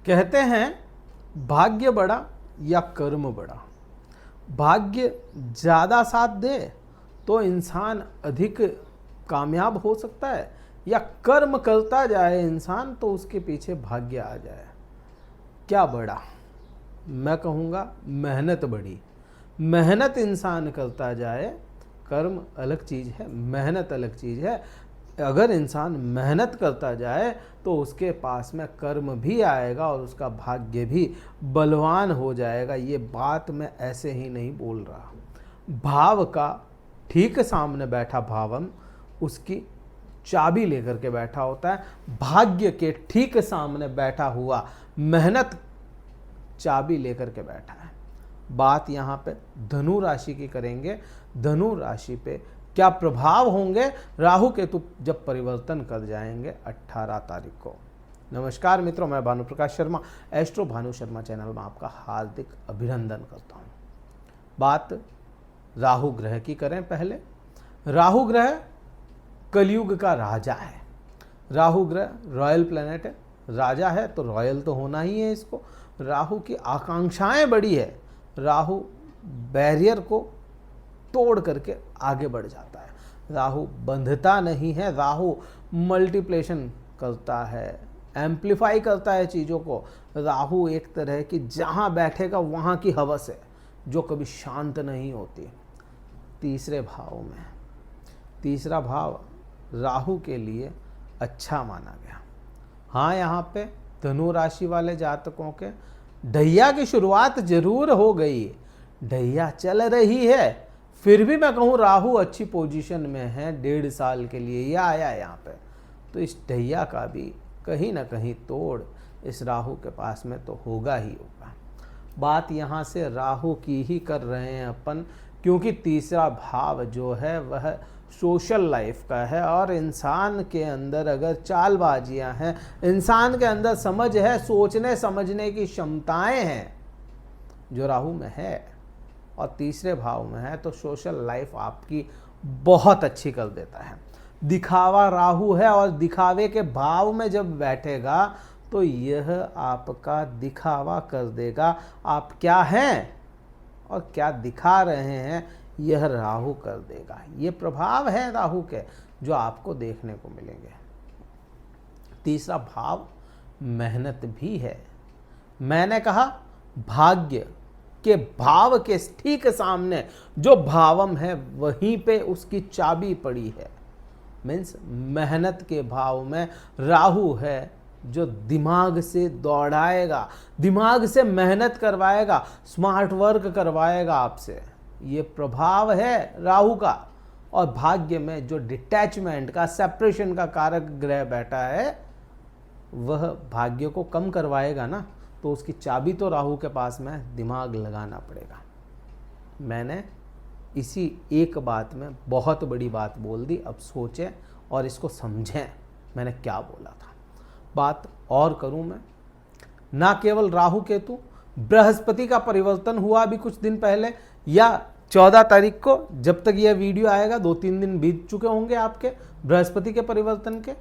कहते हैं भाग्य बड़ा या कर्म बड़ा। भाग्य ज़्यादा साथ दे तो इंसान अधिक कामयाब हो सकता है, या कर्म करता जाए इंसान तो उसके पीछे भाग्य आ जाए। क्या बड़ा? मैं कहूँगा मेहनत बड़ी। मेहनत इंसान करता जाए, कर्म अलग चीज़ है, मेहनत अलग चीज़ है। अगर इंसान मेहनत करता जाए तो उसके पास में कर्म भी आएगा और उसका भाग्य भी बलवान हो जाएगा। ये बात मैं ऐसे ही नहीं बोल रहा। भाव का ठीक सामने बैठा भावम उसकी चाबी लेकर के बैठा होता है। भाग्य के ठीक सामने बैठा हुआ मेहनत चाबी लेकर के बैठा है। बात यहाँ पे धनु राशि की करेंगे। धनु राशि पे क्या प्रभाव होंगे राहु केतु जब परिवर्तन कर जाएंगे 18 तारीख को। नमस्कार मित्रों, मैं भानु प्रकाश शर्मा, एस्ट्रो भानु शर्मा चैनल में आपका हार्दिक अभिनंदन करता हूँ। बात राहु ग्रह की करें। पहले राहु ग्रह कलयुग का राजा है। राहु ग्रह रॉयल प्लैनेट है, राजा है तो रॉयल तो होना ही है इसको। राहु की आकांक्षाएं बड़ी है। राहु बैरियर को तोड़ करके आगे बढ़ जाता है। राहु बंधता नहीं है, राहु मल्टीप्लेशन करता है, एम्प्लीफाई करता है चीज़ों को। राहु एक तरह की जहाँ बैठेगा वहाँ की हवस है जो कभी शांत नहीं होती। तीसरे भाव में, तीसरा भाव राहु के लिए अच्छा माना गया। हाँ, यहाँ पे धनु राशि वाले जातकों के ढैया की शुरुआत जरूर हो गई, ढैया चल रही है, फिर भी मैं कहूँ राहु अच्छी पोजीशन में है। 1.5 साल के लिए यह आया है यहाँ पे, तो इस ढैया का भी कहीं ना कहीं तोड़ इस राहु के पास में तो होगा ही होगा। बात यहाँ से राहु की ही कर रहे हैं अपन, क्योंकि तीसरा भाव जो है वह सोशल लाइफ का है। और इंसान के अंदर अगर चालबाजियाँ हैं, इंसान के अंदर समझ है, सोचने समझने की क्षमताएं हैं जो राहु में है और तीसरे भाव में है, तो सोशल लाइफ आपकी बहुत अच्छी कर देता है। दिखावा राहु है और दिखावे के भाव में जब बैठेगा तो यह आपका दिखावा कर देगा। आप क्या हैं और क्या दिखा रहे हैं यह राहु कर देगा। ये प्रभाव है राहु के जो आपको देखने को मिलेंगे। तीसरा भाव मेहनत भी है। मैंने कहा भाग्य के भाव के ठीक सामने जो भावम है वहीं पे उसकी चाबी पड़ी है। मीन्स मेहनत के भाव में राहु है जो दिमाग से दौड़ाएगा, दिमाग से मेहनत करवाएगा, स्मार्ट वर्क करवाएगा आपसे। ये प्रभाव है राहु का। और भाग्य में जो डिटैचमेंट का, सेपरेशन का कारक ग्रह बैठा है वह भाग्य को कम करवाएगा ना, तो उसकी चाबी तो राहु के पास में, दिमाग लगाना पड़ेगा। मैंने इसी एक बात में बहुत बड़ी बात बोल दी। अब सोचें और इसको समझें मैंने क्या बोला था। बात और करूं मैं, ना केवल राहु केतु, बृहस्पति का परिवर्तन हुआ अभी कुछ दिन पहले, या 14 तारीख को, जब तक यह वीडियो आएगा 2-3 दिन बीत चुके होंगे आपके बृहस्पति के परिवर्तन के।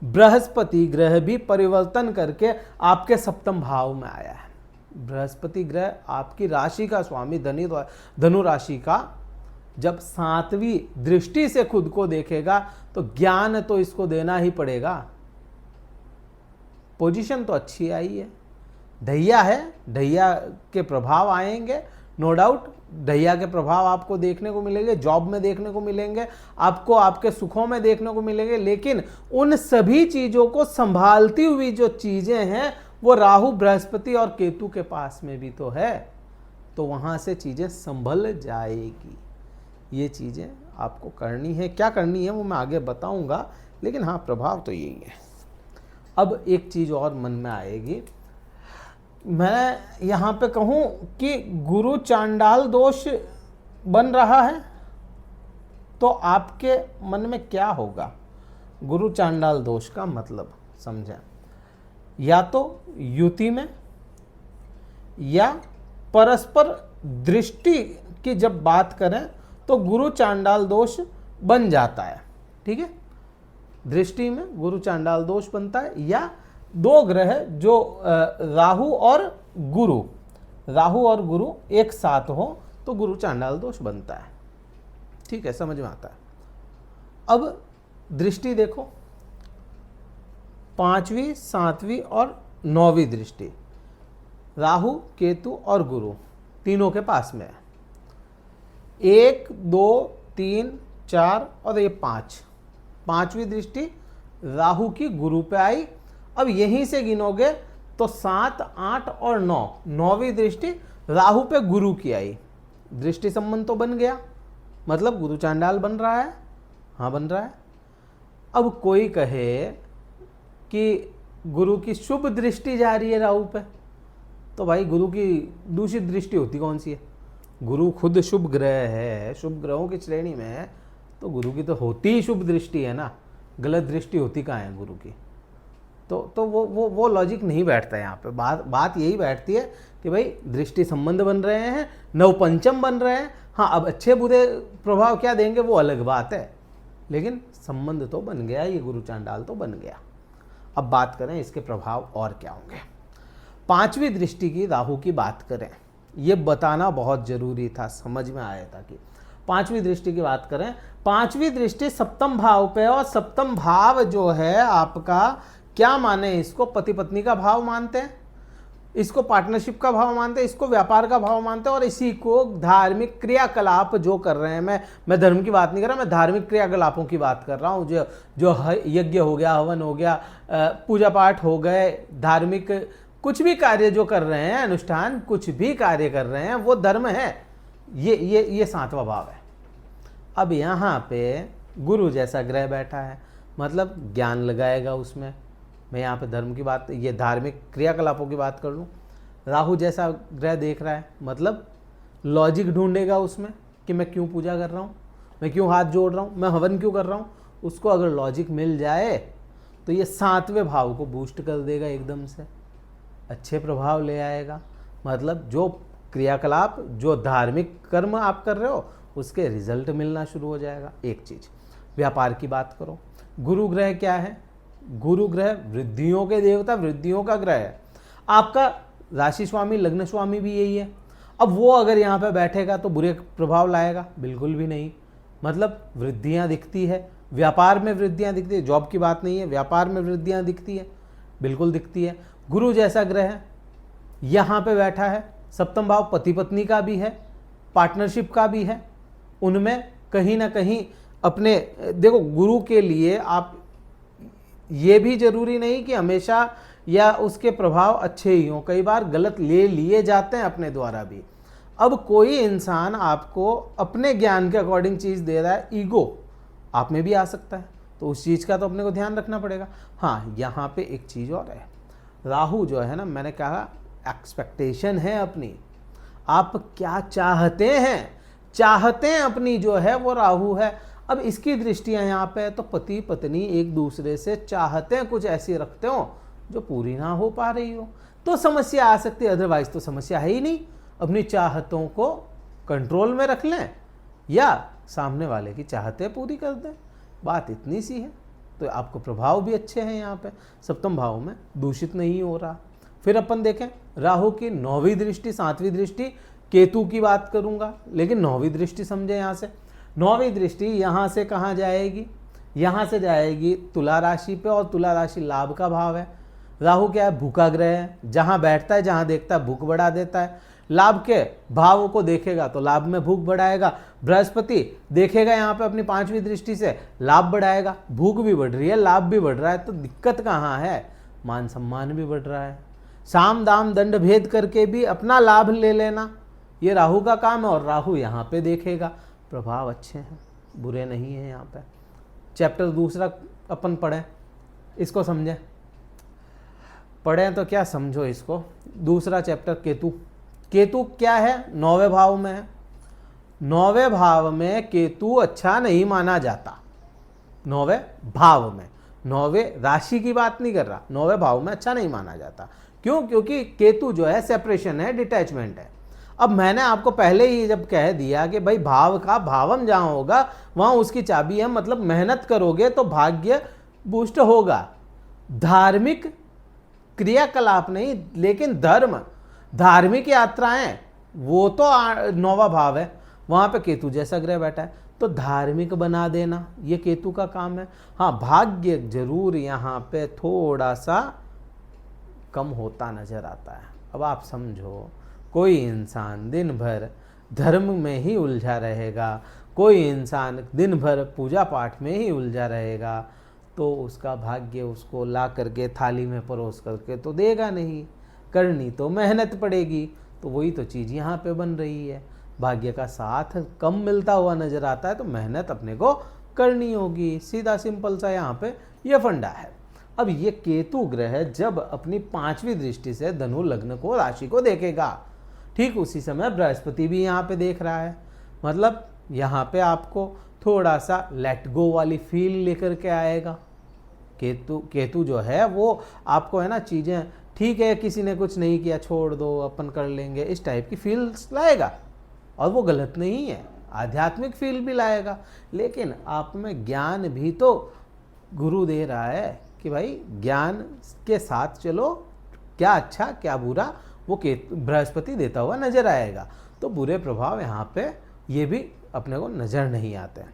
बृहस्पति ग्रह भी परिवर्तन करके आपके सप्तम भाव में आया है। बृहस्पति ग्रह आपकी राशि का स्वामी, धनु राशि का, जब 7वीं दृष्टि से खुद को देखेगा तो ज्ञान तो इसको देना ही पड़ेगा। पोजीशन तो अच्छी आई है, ढैया है, ढैया के प्रभाव आएंगे नो डाउट। ढैया के प्रभाव आपको देखने को मिलेंगे, जॉब में देखने को मिलेंगे, आपको आपके सुखों में देखने को मिलेंगे। लेकिन उन सभी चीजों को संभालती हुई जो चीजें हैं वो राहु, बृहस्पति और केतु के पास में भी तो है, तो वहां से चीजें संभल जाएगी। ये चीजें आपको करनी है, क्या करनी है वो मैं आगे बताऊंगा, लेकिन हाँ प्रभाव तो यही है। अब एक चीज और मन में आएगी, मैं यहाँ पे कहूँ कि गुरु चांडाल दोष बन रहा है, तो आपके मन में क्या होगा? गुरु चांडाल दोष का मतलब समझें, या तो युति में या परस्पर दृष्टि की जब बात करें तो गुरु चांडाल दोष बन जाता है। ठीक है, दृष्टि में गुरु चांडाल दोष बनता है, या दो ग्रह जो राहु और गुरु एक साथ हो तो गुरु चांडाल दोष बनता है। ठीक है, समझ में आता है। अब दृष्टि देखो, 5वीं 7वीं और 9वीं दृष्टि राहु केतु और गुरु तीनों के पास में है। 1 2 3 4 और ये 5वीं दृष्टि राहु की गुरु पे आई। अब यहीं से गिनोगे तो 7 8 और 9, 9वीं दृष्टि राहु पे गुरु की आई। दृष्टि संबंध तो बन गया, मतलब गुरु चांडाल बन रहा है। हाँ, बन रहा है। अब कोई कहे कि गुरु की शुभ दृष्टि जा रही है राहु पे, तो भाई गुरु की दूषित दृष्टि होती कौन सी है? गुरु खुद शुभ ग्रह है, शुभ ग्रहों की श्रेणी में है, तो गुरु की तो होती ही शुभ दृष्टि है ना, गलत दृष्टि होती कहाँ है गुरु की? तो वो लॉजिक नहीं बैठता यहाँ पे। बात यही बैठती है कि भाई दृष्टि संबंध बन रहे हैं, नवपंचम बन रहे हैं। हाँ, अब अच्छे बुरे प्रभाव क्या देंगे वो अलग बात है, लेकिन संबंध तो बन गया, ये गुरु चांडाल तो बन गया। अब बात करें इसके प्रभाव और क्या होंगे। 5वीं दृष्टि की राहु की बात करें, ये बताना बहुत जरूरी था, समझ में आया था कि 5वीं दृष्टि की बात करें। 5वीं दृष्टि सप्तम भाव पे, और सप्तम भाव जो है आपका क्या माने, इसको पति पत्नी का भाव मानते हैं, इसको पार्टनरशिप का भाव मानते हैं, इसको व्यापार का भाव मानते हैं, और इसी को धार्मिक क्रियाकलाप जो कर रहे हैं, मैं धर्म की बात नहीं कर रहा, मैं धार्मिक क्रियाकलापों की बात कर रहा हूँ। जो यज्ञ हो गया, हवन हो गया, पूजा पाठ हो गए, धार्मिक कुछ भी कार्य जो कर रहे हैं, अनुष्ठान कुछ भी कार्य कर रहे हैं, वो धर्म है। ये 7वां भाव है। अब यहाँ पे गुरु जैसा ग्रह बैठा है, मतलब ज्ञान लगाएगा उसमें। मैं यहाँ पे धर्म की बात, ये धार्मिक क्रियाकलापों की बात कर लूँ, राहु जैसा ग्रह देख रहा है, मतलब लॉजिक ढूंढेगा उसमें कि मैं क्यों पूजा कर रहा हूँ, मैं क्यों हाथ जोड़ रहा हूँ, मैं हवन क्यों कर रहा हूँ। उसको अगर लॉजिक मिल जाए तो ये 7वें भाव को बूस्ट कर देगा, एकदम से अच्छे प्रभाव ले आएगा। मतलब जो क्रियाकलाप, जो धार्मिक कर्म आप कर रहे हो, उसके रिजल्ट मिलना शुरू हो जाएगा। एक चीज़, व्यापार की बात करो, गुरु ग्रह क्या है? गुरु ग्रह वृद्धियों के देवता, वृद्धियों का ग्रह है। आपका राशि स्वामी, लग्न स्वामी भी यही है। अब वो अगर यहाँ पे बैठेगा तो बुरे प्रभाव लाएगा? बिल्कुल भी नहीं। मतलब वृद्धियाँ दिखती है, व्यापार में वृद्धियाँ दिखती है, जॉब की बात नहीं है, व्यापार में वृद्धियाँ दिखती है, बिल्कुल दिखती है। गुरु जैसा ग्रह यहाँ पे बैठा है, सप्तम भाव पति पत्नी का भी है, पार्टनरशिप का भी है। उनमें कहीं ना कहीं अपने, देखो गुरु के लिए आप ये भी जरूरी नहीं कि हमेशा या उसके प्रभाव अच्छे ही हों, कई बार गलत ले लिए जाते हैं अपने द्वारा भी। अब कोई इंसान आपको अपने ज्ञान के अकॉर्डिंग चीज़ दे रहा है, ईगो आप में भी आ सकता है, तो उस चीज़ का तो अपने को ध्यान रखना पड़ेगा। हाँ, यहाँ पे एक चीज़ और है, राहु जो है ना, मैंने कहा एक्सपेक्टेशन है अपनी, आप क्या चाहते हैं अपनी जो है वो राहु है। अब इसकी दृष्टियां यहाँ पे है, तो पति पत्नी एक दूसरे से चाहते हैं कुछ ऐसी रखते हो जो पूरी ना हो पा रही हो, तो समस्या आ सकती है। अदरवाइज तो समस्या है ही नहीं। अपनी चाहतों को कंट्रोल में रख लें या सामने वाले की चाहतें पूरी कर दें, बात इतनी सी है। तो आपको प्रभाव भी अच्छे हैं यहाँ पे, सप्तम भाव में दूषित नहीं हो रहा। फिर अपन देखें राहु की 9वीं दृष्टि, 7वीं दृष्टि, केतु की बात करूंगा, लेकिन 9वीं दृष्टि समझे। यहाँ से 9वीं दृष्टि यहाँ से कहाँ जाएगी? यहाँ से जाएगी तुला राशि पे, और तुला राशि लाभ का भाव है। राहु क्या है? भूखा ग्रह है, जहाँ बैठता है, जहाँ देखता है भूख बढ़ा देता है। लाभ के भाव को देखेगा तो लाभ में भूख बढ़ाएगा। बृहस्पति देखेगा यहाँ पे अपनी 5वीं दृष्टि से, लाभ बढ़ाएगा। भूख भी बढ़ रही है, लाभ भी बढ़ रहा है, तो दिक्कत कहाँ है? मान सम्मान भी बढ़ रहा है। साम दाम दंड भेद करके भी अपना लाभ ले लेना, ये राहु का काम है। और राहु यहाँ पे देखेगा, प्रभाव अच्छे हैं, बुरे नहीं हैं। यहाँ पे चैप्टर दूसरा अपन पढ़ें, इसको समझें। पढ़ें तो क्या, समझो इसको। दूसरा चैप्टर केतु। केतु क्या है? 9वें भाव में है। 9वें भाव में केतु अच्छा नहीं माना जाता। 9वें भाव में, 9वें राशि की बात नहीं कर रहा, 9वें भाव में अच्छा नहीं माना जाता। क्यों? क्योंकि केतु जो है सेपरेशन है, डिटैचमेंट है। अब मैंने आपको पहले ही जब कह दिया कि भाई भाव का भावम जहां होगा वहां उसकी चाबी है, मतलब मेहनत करोगे तो भाग्य बूस्ट होगा। धार्मिक क्रियाकलाप नहीं, लेकिन धर्म, धार्मिक यात्राएं, वो तो नौवा भाव है, वहां पे केतु जैसा ग्रह बैठा है, तो धार्मिक बना देना ये केतु का काम है। हाँ, भाग्य जरूर यहाँ पे थोड़ा सा कम होता नजर आता है। अब आप समझो, कोई इंसान दिन भर धर्म में ही उलझा रहेगा, कोई इंसान दिन भर पूजा पाठ में ही उलझा रहेगा, तो उसका भाग्य उसको ला करके थाली में परोस करके तो देगा नहीं, करनी तो मेहनत पड़ेगी। तो वही तो चीज़ यहाँ पे बन रही है, भाग्य का साथ कम मिलता हुआ नजर आता है, तो मेहनत अपने को करनी होगी। सीधा सिंपल सा यहाँ पे ये फंडा है। अब ये केतु ग्रह जब अपनी 5वीं दृष्टि से धनु लग्न को, राशि को देखेगा, ठीक उसी समय बृहस्पति भी यहाँ पे देख रहा है, मतलब यहाँ पे आपको थोड़ा सा लेट गो वाली फील लेकर के आएगा। केतु जो है वो आपको है ना, चीज़ें ठीक है, किसी ने कुछ नहीं किया, छोड़ दो, अपन कर लेंगे, इस टाइप की फील्स लाएगा। और वो गलत नहीं है, आध्यात्मिक फील भी लाएगा, लेकिन आप में ज्ञान भी तो गुरु दे रहा है कि भाई ज्ञान के साथ चलो, क्या अच्छा क्या बुरा वो बृहस्पति देता हुआ नजर आएगा। तो बुरे प्रभाव यहाँ पे ये भी अपने को नजर नहीं आते हैं।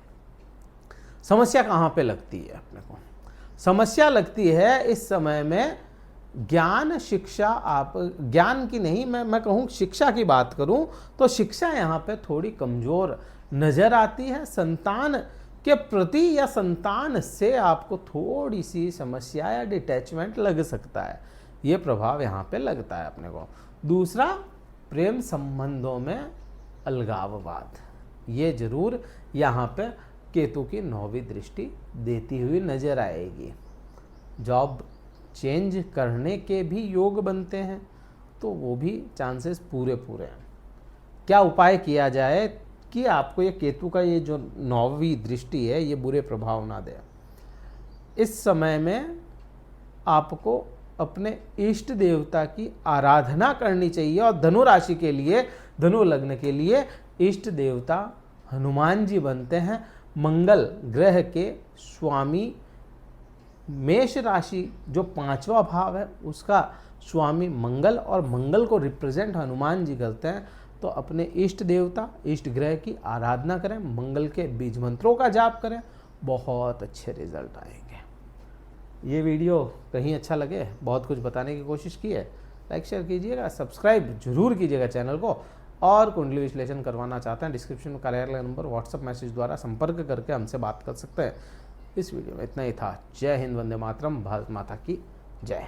समस्या कहाँ पे लगती है अपने को? समस्या लगती है इस समय में ज्ञान शिक्षा, आप ज्ञान की नहीं, मैं कहूँ शिक्षा की बात करूँ तो शिक्षा यहाँ पे थोड़ी कमज़ोर नज़र आती है। संतान के प्रति या संतान से आपको थोड़ी सी समस्या या डिटैचमेंट लग सकता है, ये प्रभाव यहाँ पे लगता है अपने को। दूसरा, प्रेम संबंधों में अलगाववाद, ये जरूर यहाँ पे केतु की 9वीं दृष्टि देती हुई नजर आएगी। जॉब चेंज करने के भी योग बनते हैं, तो वो भी चांसेस पूरे हैं। क्या उपाय किया जाए कि आपको ये केतु का ये जो 9वीं दृष्टि है ये बुरे प्रभाव ना दे? इस समय में आपको अपने इष्ट देवता की आराधना करनी चाहिए, और धनु राशि के लिए, धनु लग्न के लिए इष्ट देवता हनुमान जी बनते हैं। मंगल ग्रह के स्वामी, मेष राशि जो 5वां भाव है उसका स्वामी मंगल, और मंगल को रिप्रेजेंट हनुमान जी करते हैं। तो अपने इष्ट देवता, इष्ट ग्रह की आराधना करें, मंगल के बीज मंत्रों का जाप करें, बहुत अच्छे रिजल्ट आएंगे। ये वीडियो कहीं अच्छा लगे, बहुत कुछ बताने की कोशिश की है, लाइक शेयर कीजिएगा, सब्सक्राइब जरूर कीजिएगा चैनल को। और कुंडली विश्लेषण करवाना चाहते हैं, डिस्क्रिप्शन में कार्यालय नंबर, व्हाट्सएप मैसेज द्वारा संपर्क करके हमसे बात कर सकते हैं। इस वीडियो में इतना ही था। जय हिंद, वंदे मातरम, भारत माता की जय।